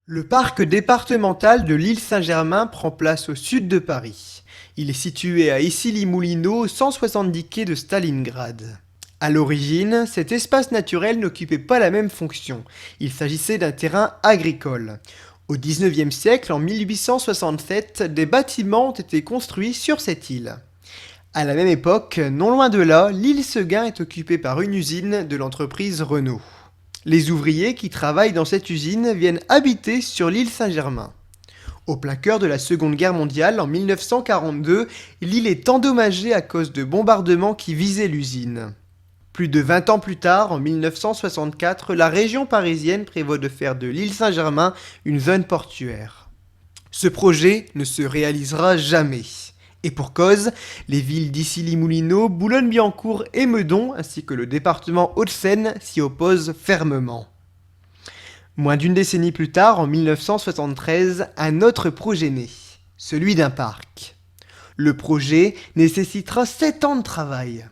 Le parc départemental de l'île Saint-Germain prend place au sud de Paris. Il est situé à Issy-les-Moulineaux, 170 quai de Stalingrad. À l'origine, cet espace naturel n'occupait pas la même fonction. Il s'agissait d'un terrain agricole. Au XIXe siècle, en 1867, des bâtiments ont été construits sur cette île. À la même époque, non loin de là, l'île Seguin est occupée par une usine de l'entreprise Renault. Les ouvriers qui travaillent dans cette usine viennent habiter sur l'île Saint-Germain. Au plein cœur de la Seconde Guerre mondiale, en 1942, l'île est endommagée à cause de bombardements qui visaient l'usine. Plus de 20 ans plus tard, en 1964, la région parisienne prévoit de faire de l'île Saint-Germain une zone portuaire. Ce projet ne se réalisera jamais. Et pour cause, les villes d'Issy-les-Moulineaux, Boulogne-Billancourt et Meudon, ainsi que le département Hauts-de-Seine, s'y opposent fermement. Moins d'une décennie plus tard, en 1973, un autre projet naît, celui d'un parc. Le projet nécessitera 7 ans de travail.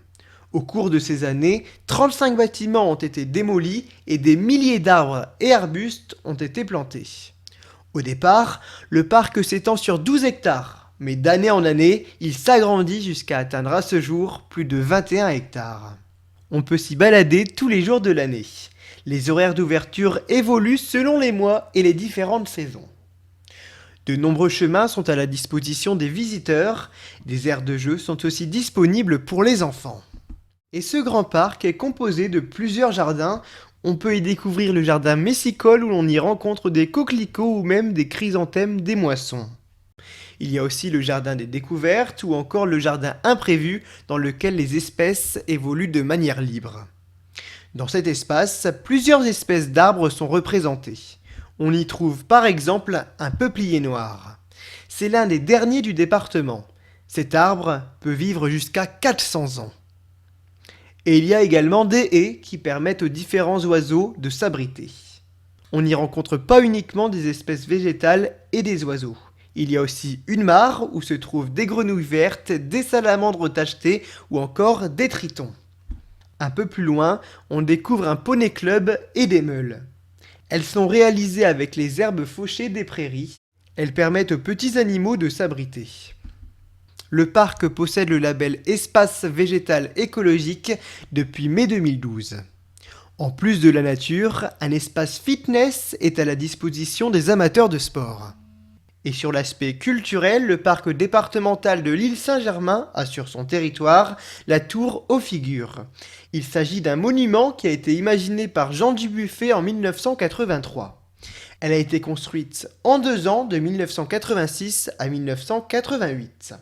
Au cours de ces années, 35 bâtiments ont été démolis et des milliers d'arbres et arbustes ont été plantés. Au départ, le parc s'étend sur 12 hectares. Mais d'année en année, il s'agrandit jusqu'à atteindre à ce jour plus de 21 hectares. On peut s'y balader tous les jours de l'année. Les horaires d'ouverture évoluent selon les mois et les différentes saisons. De nombreux chemins sont à la disposition des visiteurs. Des aires de jeu sont aussi disponibles pour les enfants. Et ce grand parc est composé de plusieurs jardins. On peut y découvrir le jardin messicole où l'on y rencontre des coquelicots ou même des chrysanthèmes des moissons. Il y a aussi le jardin des découvertes ou encore le jardin imprévu dans lequel les espèces évoluent de manière libre. Dans cet espace, plusieurs espèces d'arbres sont représentées. On y trouve par exemple un peuplier noir. C'est l'un des derniers du département. Cet arbre peut vivre jusqu'à 400 ans. Et il y a également des haies qui permettent aux différents oiseaux de s'abriter. On n'y rencontre pas uniquement des espèces végétales et des oiseaux. Il y a aussi une mare où se trouvent des grenouilles vertes, des salamandres tachetées ou encore des tritons. Un peu plus loin, on découvre un poney club et des meules. Elles sont réalisées avec les herbes fauchées des prairies. Elles permettent aux petits animaux de s'abriter. Le parc possède le label Espace végétal écologique depuis mai 2012. En plus de la nature, un espace fitness est à la disposition des amateurs de sport. Et sur l'aspect culturel, le parc départemental de l'île Saint-Germain a sur son territoire la tour aux figures. Il s'agit d'un monument qui a été imaginé par Jean Dubuffet en 1983. Elle a été construite en 2 ans, de 1986 à 1988.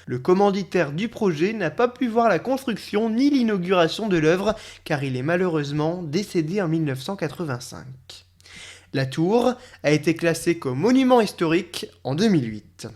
Le commanditaire du projet n'a pas pu voir la construction ni l'inauguration de l'œuvre car il est malheureusement décédé en 1985. La tour a été classée comme monument historique en 2008.